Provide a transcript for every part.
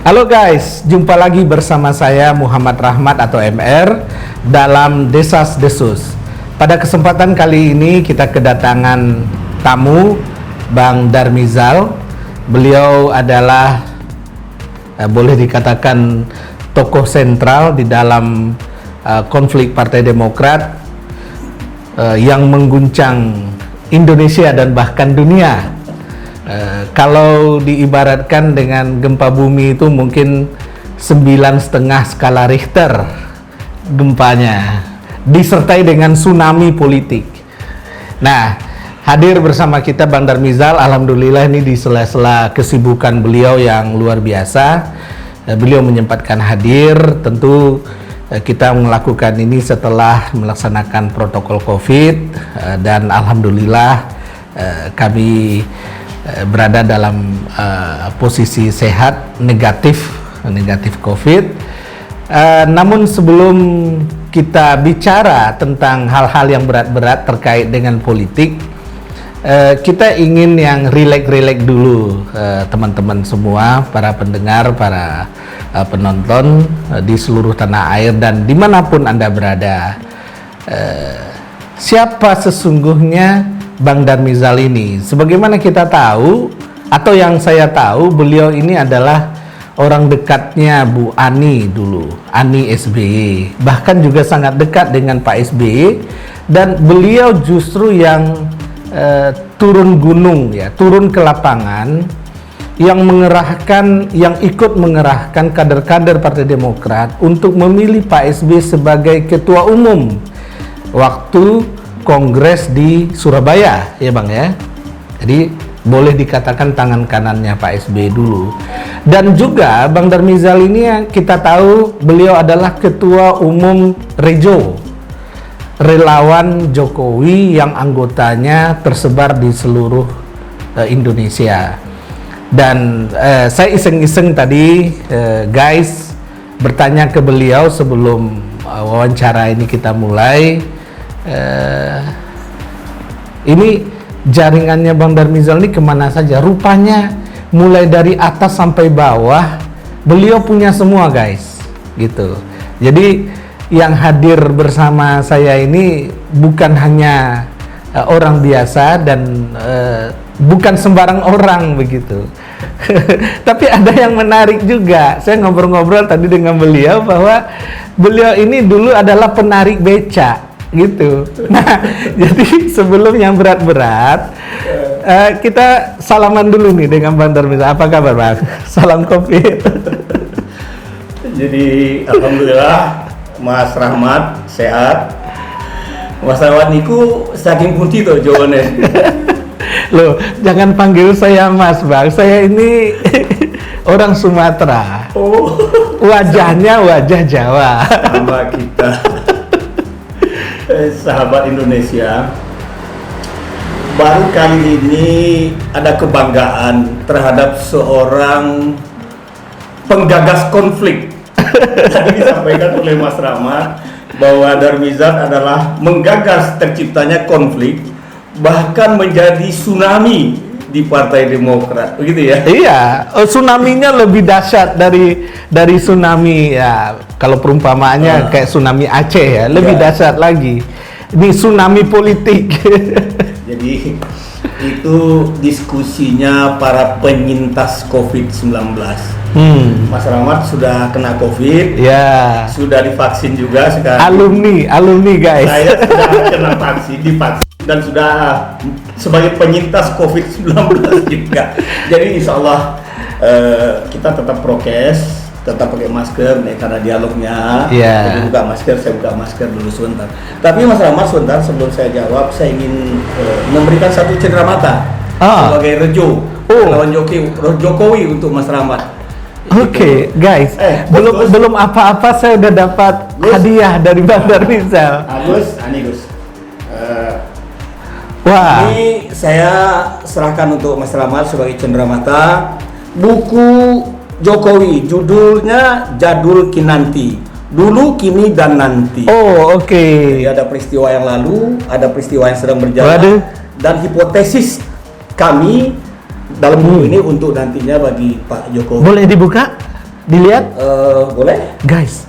Halo guys, jumpa lagi bersama saya Muhammad Rahmat atau MR dalam Desas Desus. Pada kesempatan kali ini kita kedatangan tamu Bang Darmizal. Beliau adalah boleh dikatakan tokoh sentral di dalam konflik Partai Demokrat yang mengguncang Indonesia dan bahkan dunia. Kalau diibaratkan dengan gempa bumi itu mungkin 9,5 skala Richter gempanya, disertai dengan tsunami politik. Nah, hadir bersama kita Bang Darmizal, alhamdulillah ini di sela-sela kesibukan beliau yang luar biasa. Beliau menyempatkan hadir, tentu kita melakukan ini setelah melaksanakan protokol COVID dan alhamdulillah kami berada dalam posisi sehat, negatif COVID. Namun sebelum kita bicara tentang hal-hal yang berat-berat terkait dengan politik, kita ingin yang rileks dulu, teman-teman semua, para pendengar, para penonton di seluruh tanah air dan dimanapun Anda berada. Siapa sesungguhnya Bang Darmizal ini? Sebagaimana kita tahu, atau yang saya tahu, beliau ini adalah orang dekatnya Bu Ani dulu, Ani SBY, bahkan juga sangat dekat dengan Pak SBY, dan beliau justru yang turun gunung, ya, turun ke lapangan, yang ikut mengerahkan kader-kader Partai Demokrat untuk memilih Pak SBY sebagai ketua umum waktu Kongres di Surabaya, ya Bang ya. Jadi boleh dikatakan tangan kanannya Pak SBY dulu. Dan juga Bang Darmizal ini yang kita tahu beliau adalah ketua umum Rejo, relawan Jokowi yang anggotanya tersebar di seluruh Indonesia. Dan saya iseng-iseng tadi guys bertanya ke beliau sebelum wawancara ini kita mulai, ini jaringannya Bang Darmizal ini kemana saja? Rupanya mulai dari atas sampai bawah beliau punya semua guys, gitu. Jadi yang hadir bersama saya ini bukan hanya orang biasa dan bukan sembarang orang begitu. Tapi ada yang menarik juga. Saya ngobrol-ngobrol tadi dengan beliau bahwa beliau ini dulu adalah penarik beca, gitu. Nah, jadi sebelum yang berat-berat, kita salaman dulu nih dengan Bang Darmizal. Apa kabar Bang? Salam COVID. Jadi alhamdulillah Mas Rahmat sehat. Mas Rahmat niku saking pundi to jawane. Loh, jangan panggil saya Mas Bang. Saya ini orang Sumatera. Oh, wajahnya wajah Jawa. sama kita. Sahabat Indonesia, baru kali ini ada kebanggaan terhadap seorang penggagas konflik. Tadi disampaikan oleh Mas Rahmat bahwa Darmizal adalah menggagas terciptanya konflik, bahkan menjadi tsunami di Partai Demokrat, begitu ya? Iya, tsunami-nya lebih dahsyat dari tsunami, ya. Kalau perumpamaannya kayak tsunami Aceh, ya, lebih dahsyat lagi. Ini tsunami politik. Jadi itu diskusinya para penyintas COVID-19. Mas Rahmat sudah kena COVID, ya, sudah divaksin juga sekarang. Alumni guys. Saya sudah kena divaksin dan sudah sebagai penyintas COVID-19 juga. Jadi insya Allah kita tetap prokes, tetap pakai masker nih karena dialognya. Jadi buka masker, saya buka masker dulu sebentar. Tapi Mas Rahmat sebentar sebelum saya jawab, saya ingin memberikan satu cenderamata sebagai rejo lawan Jokowi untuk Mas Rahmat. Oke, guys, belum apa-apa saya udah dapat hadiah dari Bang Darmizal. Gus. Wah. Ini saya serahkan untuk Mas Rahmat sebagai cenderamata buku Jokowi, judulnya Jadul Kinanti, Dulu, Kini, dan Nanti. Oh, oke. Jadi ada peristiwa yang lalu, ada peristiwa yang sedang berjalan, dan hipotesis kami dalam buku ini untuk nantinya bagi Pak Jokowi. Boleh dibuka? Dilihat, Boleh? guys.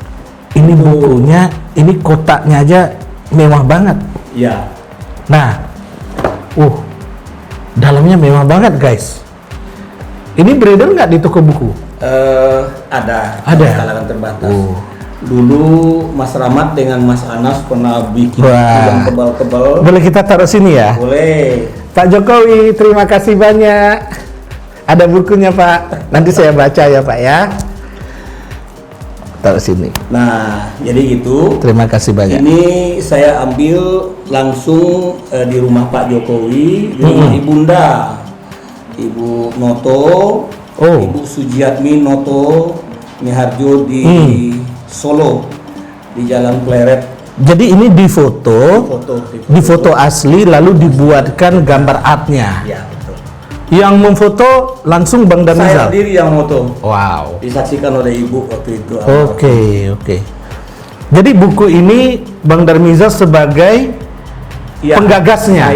Ini bukunya, ini kotaknya aja mewah banget. Ya. Nah, dalamnya mewah banget, guys. Ini beredar nggak di toko buku? Ada. Ada? Kalangan terbatas. Dulu Mas Rahmat dengan Mas Anas pernah bikin Wah. yang tebal-tebal. Boleh kita taruh sini ya? Boleh. Pak Jokowi, terima kasih banyak. Ada bukunya, Pak. Nanti saya baca ya, Pak ya. Taruh sini. Nah, jadi gitu. Terima kasih banyak. Ini saya ambil langsung di rumah Pak Jokowi, di rumah Ibunda, Ibu Noto, Ibu Sujiatmi Noto Miharjo di Solo, di Jalan Pleret. Jadi ini di foto asli lalu dibuatkan gambar artnya. Ya, betul. Yang memfoto langsung Bang Saya Darmizal. sendiri yang moto. Wow. Disaksikan oleh Ibu waktu itu. Oke. Jadi buku ini Bang Darmizal sebagai Ya, penggagasnya,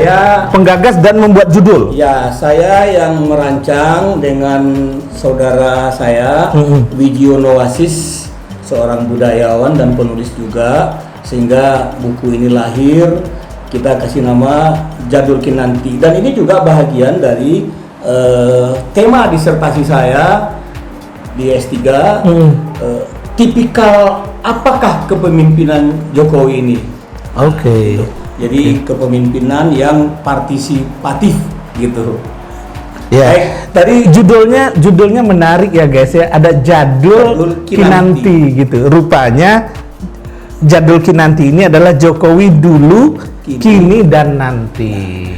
penggagas dan membuat judul. Ya, saya yang merancang dengan saudara saya, Wijiono Wasis, seorang budayawan dan penulis juga, sehingga buku ini lahir. Kita kasih nama Jadul Kinanti, dan ini juga bahagian dari tema disertasi saya di S3. Tipikal apakah kepemimpinan Jokowi ini? Oke. Jadi kepemimpinan yang partisipatif gitu. Ya. Baik. Tadi judulnya menarik ya guys ya. Ada Jadul Kinanti gitu. Rupanya Jadul Kinanti ini adalah Jokowi dulu, kini dan nanti.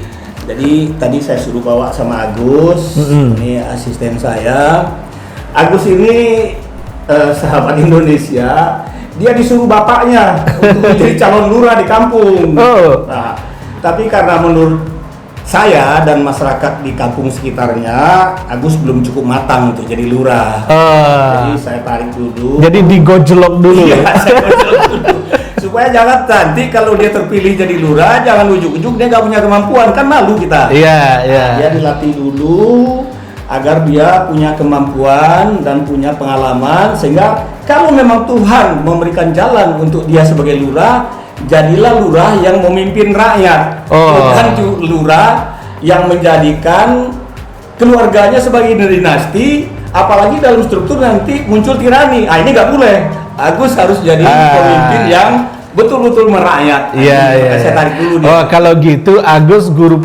Jadi tadi saya suruh bawa sama Agus. Ini asisten saya. Agus ini sahabat Indonesia. Dia disuruh bapaknya untuk menjadi calon lurah di kampung. Nah, tapi karena menurut saya dan masyarakat di kampung sekitarnya, Agus belum cukup matang untuk jadi lurah. Jadi saya tarik dulu. Jadi digojlok dulu. Iya, saya gojlok dulu. Supaya jangan nanti kalau dia terpilih jadi lurah, jangan ujuk-ujuk dia nggak punya kemampuan, kan malu kita. Iya. Dia dilatih dulu agar dia punya kemampuan dan punya pengalaman, sehingga kalau memang Tuhan memberikan jalan untuk dia sebagai lurah, jadilah lurah yang memimpin rakyat, bukan lurah yang menjadikan keluarganya sebagai dinasti, apalagi dalam struktur nanti muncul tirani. Ini nggak boleh. Agus harus jadi pemimpin yang betul-betul merakyat. Iya. Saya tarik dulu dia. Kalau gitu Agus guru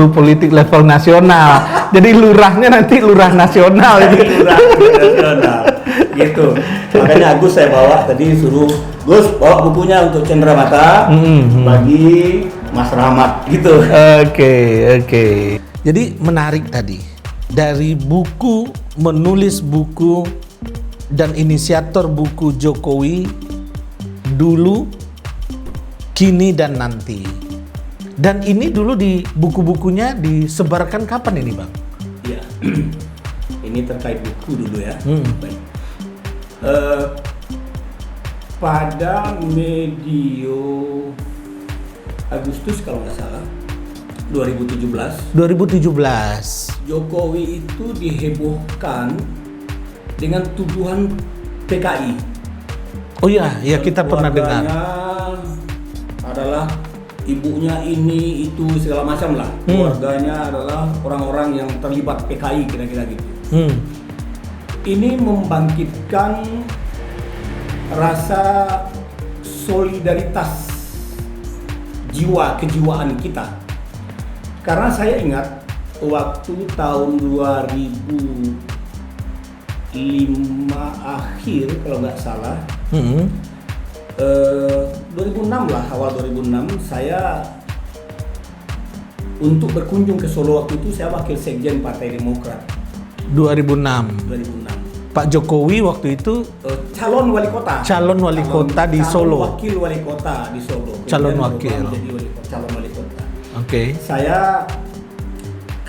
politik level nasional. Jadi lurahnya nanti lurah nasional gitu. Lurah nasional. Gitu. Makanya Agus saya bawa tadi, suruh Gus bawa bukunya untuk Cendramata bagi Mas Rahmat gitu. Oke. Jadi menarik tadi. Dari buku, menulis buku dan inisiator buku Jokowi dulu, kini dan nanti. Dan ini dulu di buku-bukunya disebarkan kapan ini, Bang? Iya. Ini terkait buku dulu ya. Baik. Pada medio Agustus kalau nggak salah 2017 Jokowi itu dihebohkan dengan tuduhan PKI. Oh iya, kita pernah dengar. Adalah ibunya ini itu segala macam lah. Keluarganya adalah orang-orang yang terlibat PKI, kira-kira gitu. Ini membangkitkan rasa solidaritas kejiwaan kita. Karena saya ingat waktu tahun 2005 akhir kalau nggak salah, 2006 lah, awal 2006 saya untuk berkunjung ke Solo. Waktu itu saya wakil sekjen Partai Demokrat. 2006. Pak Jokowi waktu itu calon wali kota di Solo. Wakil wali kota di Solo. Calon wakil. Calon wali kota. Oke. Saya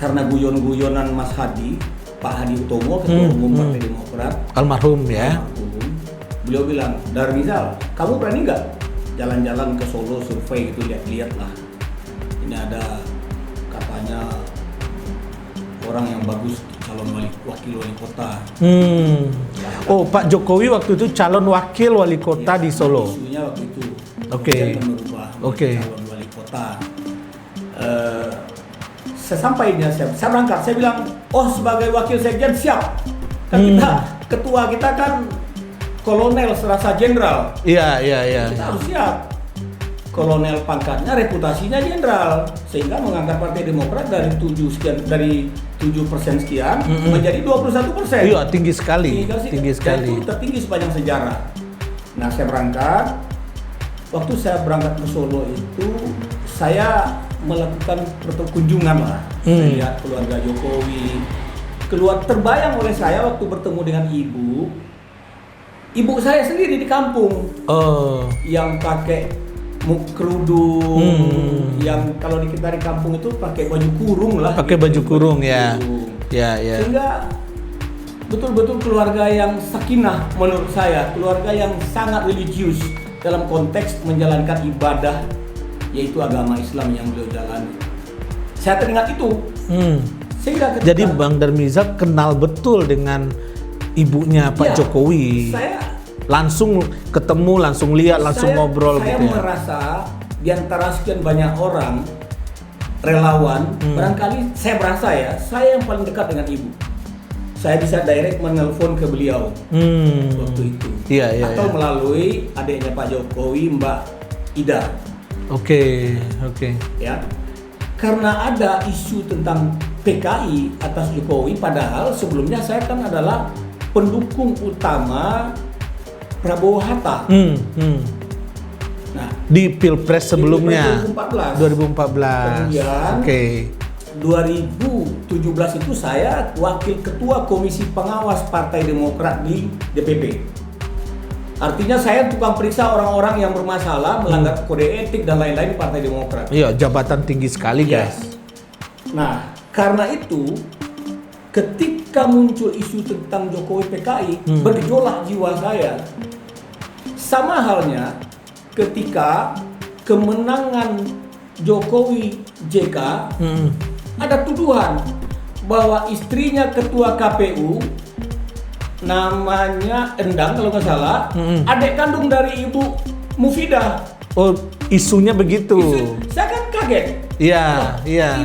karena guyon-guyonan Mas Hadi, Pak Hadi Utomo, ketua umum Partai Demokrat, almarhum ya. Beliau bilang, Darmizal, kamu berani nggak jalan-jalan ke Solo survei itu, lihat-lihat lah. Ini ada katanya orang yang bagus calon wakil wali kota. Oh, Pak Jokowi waktu itu calon wakil wali kota di Solo. Isunya waktu itu. Oke. Kemudian merubah Oke. calon wali kota. Sesampainya saya berangkat, saya bilang, oh sebagai wakil sekjen siap. Kan kita ketua kita kan kolonel serasa jenderal. Iya. Kita harus siap. Kolonel pangkatnya, reputasinya jenderal, sehingga mengangkat Partai Demokrat dari 7% sekian menjadi 21%. Iya, tinggi sekali. Tinggi sekali. Itu tertinggi sepanjang sejarah. Nah, saya berangkat. Waktu saya berangkat ke Solo itu, saya melakukan kunjungan lah. Saya lihat keluarga Jokowi. Terbayang oleh saya waktu bertemu dengan ibu saya sendiri di kampung. Oh. Yang pakai kerudung, yang kalau kita di kampung itu pakai baju kurung lah. Pakai baju kurung ya. Kurung. Ya. Sehingga betul-betul keluarga yang sakinah menurut saya, keluarga yang sangat religius dalam konteks menjalankan ibadah, yaitu agama Islam yang beliau jalani. Saya teringat itu. Sehingga ketika, Jadi Bang Darmizal kenal betul dengan ibunya Pak Jokowi. Saya langsung ketemu, langsung lihat, langsung ngobrol saya gitu ya. merasa di antara sekian banyak orang relawan, barangkali saya merasa ya, saya yang paling dekat dengan ibu. Saya bisa direct menelpon ke beliau waktu itu. Iya. Atau melalui adiknya Pak Jokowi, Mbak Ida. Oke. Ya. Karena ada isu tentang PKI atas Jokowi, padahal sebelumnya saya kan adalah pendukung utama Prabowo Hatta. Nah, Di Pilpres sebelumnya. 2014. 2014. Kemudian Oke. 2017 itu saya wakil ketua Komisi Pengawas Partai Demokrat di DPP. Artinya saya tukang periksa orang-orang yang bermasalah, melanggar kode etik dan lain-lain di Partai Demokrat. Iya, jabatan tinggi sekali, guys. Nah, karena itu ketika muncul isu tentang Jokowi PKI, bergejolak jiwa saya. Sama halnya ketika kemenangan Jokowi JK, ada tuduhan bahwa istrinya ketua KPU, namanya Endang kalau nggak salah, adik kandung dari Ibu Mufidah. Oh, isunya begitu. Saya kan kaget. Iya.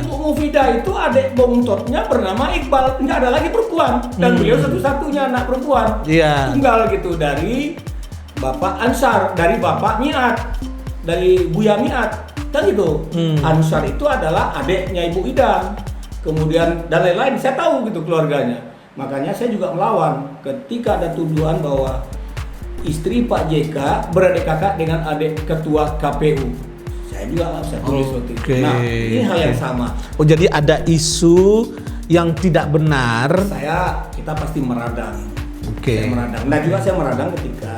Ibu Mufidah itu adik bongtotnya bernama Iqbal, nggak ada lagi perempuan, dan beliau satu-satunya anak perempuan. Iya. Tunggal gitu dari Bapak Ansar, dari Bapak Miat, dari Buya Miat, kan gitu. Ansar itu adalah adiknya Ibu Ida, kemudian dan lain-lain. Saya tahu gitu keluarganya. Makanya saya juga melawan ketika ada tuduhan bahwa istri Pak JK beradik kakak dengan adik ketua KPU. Saya juga nggak bisa tulis waktu itu. Nah, ini hal yang sama. Oh, jadi ada isu yang tidak benar. Kita pasti meradang. Oke. Saya meradang. Nah, juga saya meradang ketika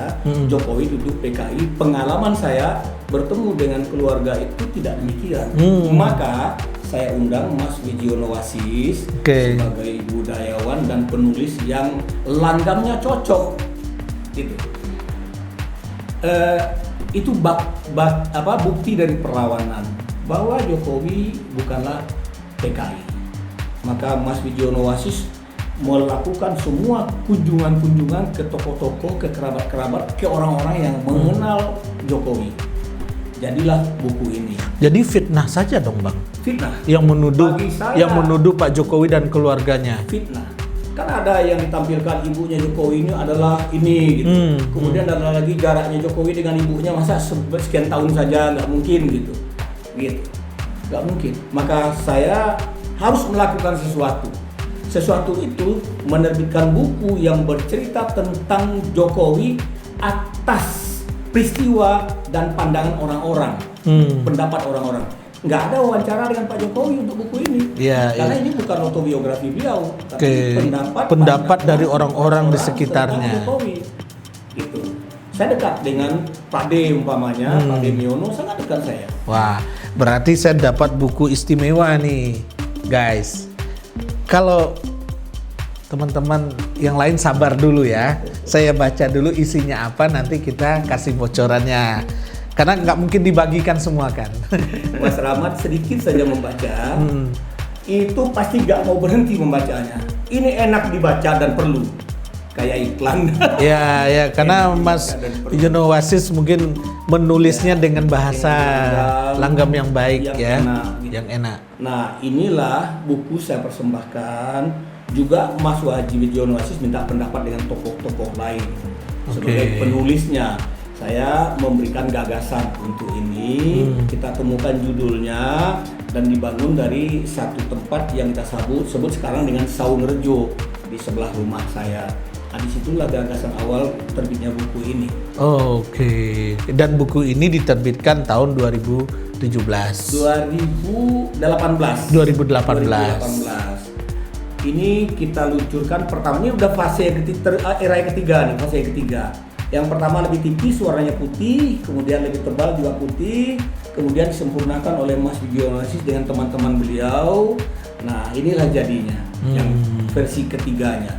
Jokowi duduk PKI. Pengalaman saya bertemu dengan keluarga itu tidak demikian. Maka saya undang Mas Wigiono Wasis sebagai budayawan dan penulis yang langgamnya cocok. Gitu. Itu bukti dari perlawanan bahwa Jokowi bukanlah PKI. Maka Mas Wigiono Wasis melakukan semua kunjungan-kunjungan ke tokoh-tokoh, ke kerabat-kerabat, ke orang-orang yang mengenal Jokowi. Jadilah buku ini. Jadi fitnah saja dong, Bang. Fitnah. Yang Bagi menuduh Pak Jokowi dan keluarganya. Fitnah. Kan ada yang ditampilkan ibunya Jokowi ini adalah ini gitu. Kemudian ada lagi jaraknya Jokowi dengan ibunya masa sekian tahun saja, nggak mungkin gitu. Nggak mungkin. Maka saya harus melakukan sesuatu. Sesuatu itu menerbitkan buku yang bercerita tentang Jokowi atas peristiwa dan pandangan orang-orang, pendapat orang-orang. Nggak ada wawancara dengan Pak Jokowi untuk buku ini, karena ini bukan autobiografi beliau, tapi pendapat dari orang-orang di sekitarnya. Jokowi. Gitu. Saya dekat dengan Pak D umpamanya, Pak D Miono sangat dekat saya. Wah, berarti saya dapat buku istimewa nih, guys. Kalau teman-teman yang lain sabar dulu ya, saya baca dulu isinya apa, nanti kita kasih bocorannya. Karena nggak mungkin dibagikan semua kan. Mas Rahmat sedikit saja membaca, itu pasti nggak mau berhenti membacanya. Ini enak dibaca dan perlu. kayak iklan. Ya, karena Mas Yono Wasis mungkin menulisnya dengan bahasa langgam yang baik ya, enak, gitu. yang enak. Nah, inilah buku saya persembahkan. Juga Mas Wajib Yono Wasis minta pendapat dengan tokoh-tokoh lain sebagai penulisnya. Saya memberikan gagasan untuk ini. Kita temukan judulnya dan dibangun dari satu tempat yang kita sebut sekarang dengan Saung Rejo di sebelah rumah saya. Nah, disitulah gagasan awal terbitnya buku ini. Oke. Dan buku ini diterbitkan tahun 2017. 2018. Ini kita luncurkan pertama, ini udah fase era yang ketiga nih, fase yang ketiga. Yang pertama lebih tipis, warnanya putih, kemudian lebih tebal juga putih, kemudian disempurnakan oleh Mas Yono Wasis dengan teman-teman beliau. Nah, inilah jadinya yang versi ketiganya.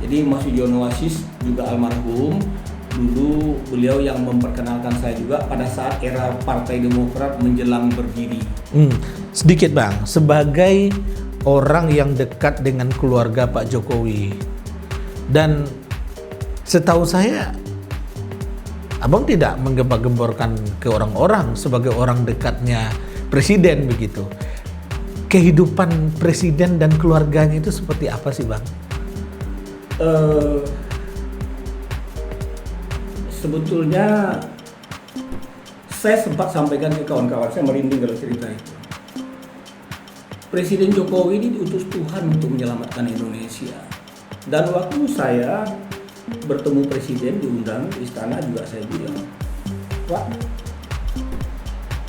Jadi Mas Yono Wasis juga almarhum, dulu beliau yang memperkenalkan saya juga pada saat era Partai Demokrat menjelang berdiri. Sedikit Bang, sebagai orang yang dekat dengan keluarga Pak Jokowi, dan setahu saya Abang tidak menggembar-gemborkan ke orang-orang sebagai orang dekatnya presiden begitu. Kehidupan presiden dan keluarganya itu seperti apa sih Bang? Sebetulnya saya sempat sampaikan ke kawan-kawan, saya merinding kalau cerita itu. Presiden Jokowi ini diutus Tuhan untuk menyelamatkan Indonesia. Dan waktu saya bertemu presiden diundang di istana juga saya bilang, Pak,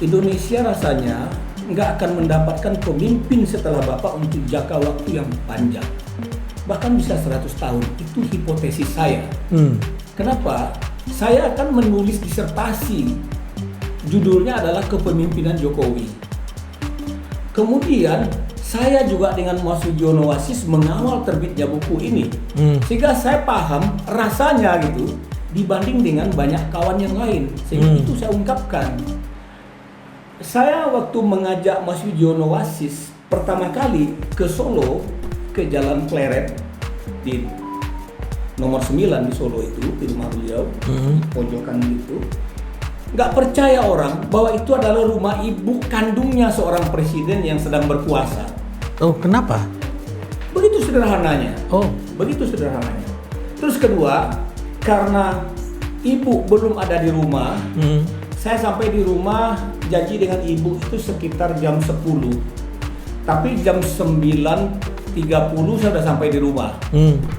Indonesia rasanya nggak akan mendapatkan pemimpin setelah Bapak untuk jangka waktu yang panjang. Bahkan bisa 100 tahun, itu hipotesis saya. Kenapa? Saya akan menulis disertasi, judulnya adalah Kepemimpinan Jokowi. Kemudian saya juga dengan Mas Yono Wasis mengawal terbitnya buku ini, sehingga saya paham rasanya gitu dibanding dengan banyak kawan yang lain, sehingga itu saya ungkapkan. Saya waktu mengajak Mas Yono Wasis pertama kali ke Solo, ke Jalan Pleret di nomor 9 di Solo itu, di rumah beliau, pojokan itu. Nggak percaya orang bahwa itu adalah rumah ibu kandungnya seorang presiden yang sedang berkuasa. Oh, kenapa? Begitu sederhananya. Begitu sederhananya. Terus kedua, karena ibu belum ada di rumah, saya sampai di rumah janji dengan ibu itu sekitar jam 10. Tapi jam 9.30 saya sudah sampai di rumah.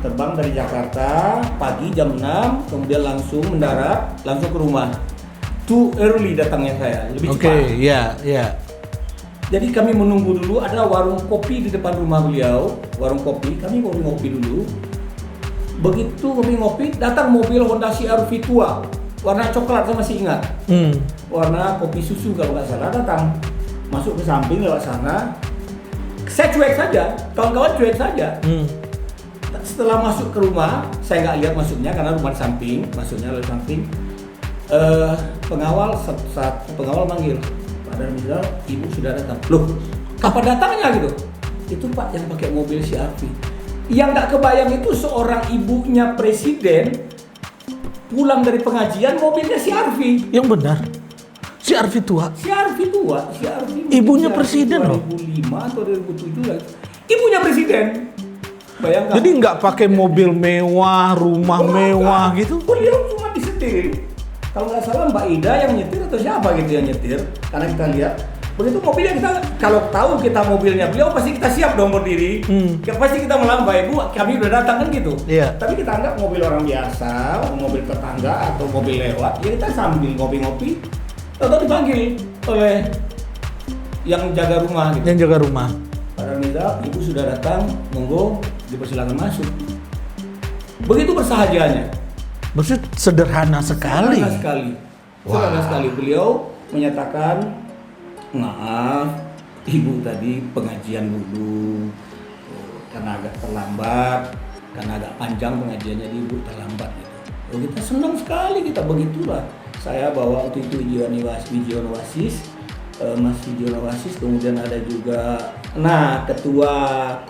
Terbang dari Jakarta pagi jam 6, kemudian langsung mendarat, langsung ke rumah. Too early datangnya saya, lebih cepat. Oke, ya. Jadi kami menunggu dulu, ada warung kopi di depan rumah beliau, warung kopi, kami ngopi-ngopi dulu. Begitu ngopi-ngopi, datang mobil Honda CR-V tua, warna coklat, saya masih ingat. Warna kopi susu kalau nggak salah, datang. Masuk ke samping lewat sana, saya cuek saja, kawan-kawan cuek saja. Setelah masuk ke rumah, saya nggak lihat masuknya karena rumah di samping, masuknya lewat samping. Pengawal manggil, Pak Darmizal, ibu sudah datang. Loh, kapan datangnya gitu? Itu Pak yang pakai mobil CR-V. Yang nggak kebayang itu seorang ibunya presiden pulang dari pengajian mobilnya CR-V. Yang benar, CR-V tua. CR-V tua, CR-V. Ibunya CR-V presiden loh. 2005 atau 2007 lah. Ibunya presiden. Bayangkan. Jadi nggak pakai mobil mewah, rumah mewah gitu? Beliau cuma disetir. Kalau nggak salah Mbak Ida yang nyetir atau siapa gitu yang nyetir, karena kita lihat begitu mobilnya, kita kalau tahu kita mobilnya beliau pasti kita siap dong berdiri, pasti kita melambai, Bu kami udah datang kan gitu. Tapi kita anggap mobil orang biasa, mobil tetangga atau mobil lewat, ya kita sambil ngopi-ngopi, atau dipanggil oleh yang jaga rumah gitu. Yang jaga rumah. Pak Darmizal, ibu sudah datang, monggo dipersilakan masuk. Begitu bersahajaannya. Maksud sederhana sekali. Sederhana sekali. Beliau menyatakan, maaf, ibu tadi pengajian dulu karena agak terlambat, karena agak panjang pengajiannya ibu terlambat. Gitu. Kita senang sekali, kita begitulah. Saya bawa waktu itu Wijion Wasis, Mas Wijion Wasis, kemudian ada juga Nah, Ketua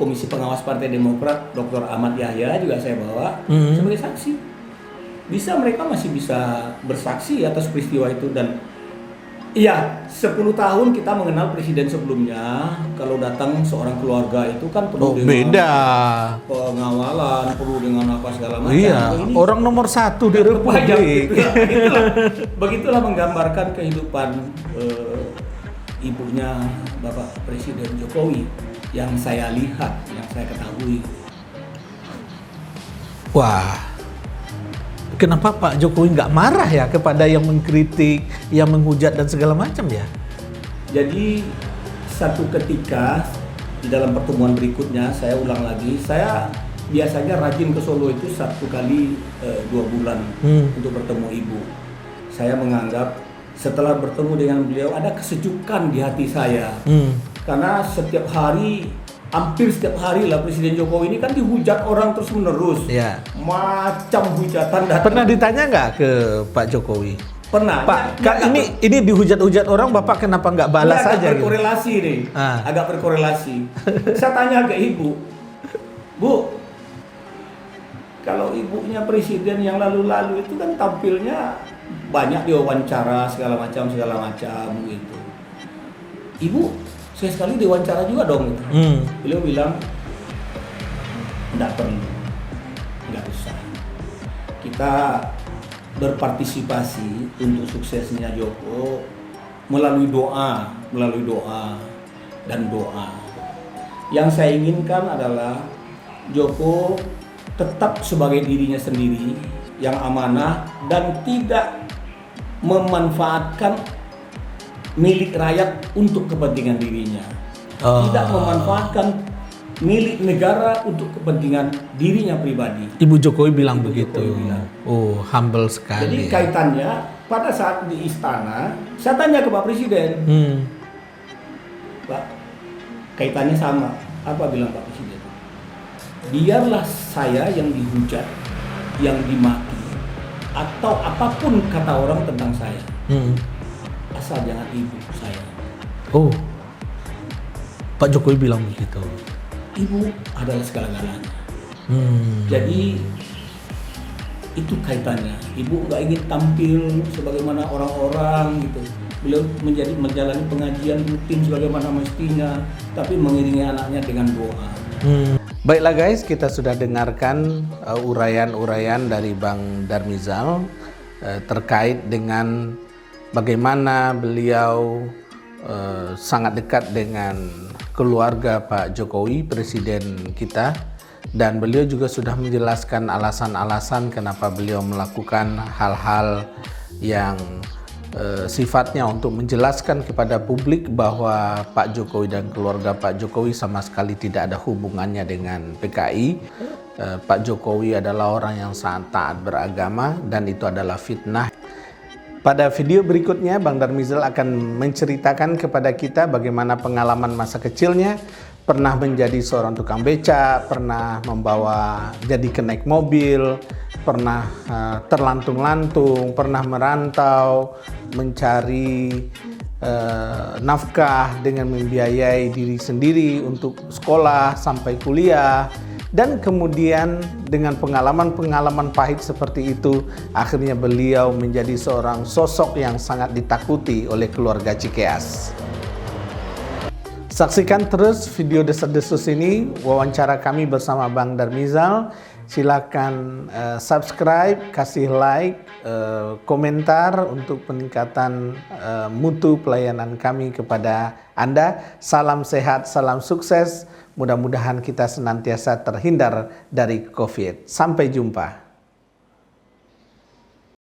Komisi Pengawas Partai Demokrat, Dr. Ahmad Yahya juga saya bawa sebagai saksi. Mereka masih bisa bersaksi atas peristiwa itu. Dan iya, 10 tahun kita mengenal presiden sebelumnya. Kalau datang seorang keluarga itu kan perlu dengan pengawalan, perlu dengan apa segala macam. Iya, ini orang nomor 1 di Republik. Begitulah menggambarkan kehidupan ibunya Bapak Presiden Jokowi yang saya lihat, yang saya ketahui. Wah, kenapa Pak Jokowi nggak marah ya kepada yang mengkritik, yang menghujat dan segala macam ya? Jadi satu ketika di dalam pertemuan berikutnya, saya ulang lagi, saya biasanya rajin ke Solo itu 1 kali 2 bulan untuk bertemu ibu. Saya menganggap setelah bertemu dengan beliau ada kesejukan di hati saya. Karena setiap hari, hampir setiap hari lah Presiden Jokowi ini kan dihujat orang terus menerus. Ya. Macam hujatan datang. Pernah ditanya nggak ke Pak Jokowi? Pernah. Pak, ini dihujat-hujat orang, Bapak kenapa nggak balas agak saja? Berkorelasi nih. Agak berkorelasi. Saya tanya ke ibu, Bu, kalau ibunya presiden yang lalu-lalu itu kan tampilnya banyak diwawancara segala macam gitu. Ibu, saya sekali diwawancara juga dong. Gitu. Beliau bilang, enggak perlu, enggak usah. Kita berpartisipasi untuk suksesnya Joko melalui doa dan doa. Yang saya inginkan adalah Joko tetap sebagai dirinya sendiri yang amanah dan tidak memanfaatkan milik rakyat untuk kepentingan dirinya. Tidak memanfaatkan milik negara untuk kepentingan dirinya pribadi. Ibu Jokowi bilang begitu. Jokowi bilang. Oh, humble sekali. Jadi kaitannya pada saat di istana, saya tanya ke Pak Presiden, Pak, kaitannya sama. Apa bilang Pak Presiden? Biarlah saya yang dihujat, yang dimaki, atau apapun kata orang tentang saya, asal jangan ibu saya. Oh, Pak Jokowi bilang begitu. Ibu adalah segala-galanya. Jadi itu kaitannya. Ibu nggak ingin tampil sebagaimana orang-orang gitu. Beliau menjalani pengajian rutin sebagaimana mestinya, tapi mengiringi anaknya dengan doa. Baiklah guys, kita sudah dengarkan uraian-uraian dari Bang Darmizal terkait dengan bagaimana beliau sangat dekat dengan keluarga Pak Jokowi, presiden kita, dan beliau juga sudah menjelaskan alasan-alasan kenapa beliau melakukan hal-hal yang sifatnya untuk menjelaskan kepada publik bahwa Pak Jokowi dan keluarga Pak Jokowi sama sekali tidak ada hubungannya dengan PKI. Pak Jokowi adalah orang yang sangat taat beragama dan itu adalah fitnah. Pada video berikutnya, Bang Darmizal akan menceritakan kepada kita bagaimana pengalaman masa kecilnya, pernah menjadi seorang tukang beca, pernah membawa jadi kenaik mobil, pernah terlantung-lantung, pernah merantau, mencari nafkah dengan membiayai diri sendiri untuk sekolah sampai kuliah. Dan kemudian dengan pengalaman-pengalaman pahit seperti itu, akhirnya beliau menjadi seorang sosok yang sangat ditakuti oleh keluarga Cikeas. Saksikan terus video desas-desus ini, wawancara kami bersama Bang Darmizal. Silakan subscribe, kasih like, komentar untuk peningkatan mutu pelayanan kami kepada Anda. Salam sehat, salam sukses. Mudah-mudahan kita senantiasa terhindar dari COVID. Sampai jumpa.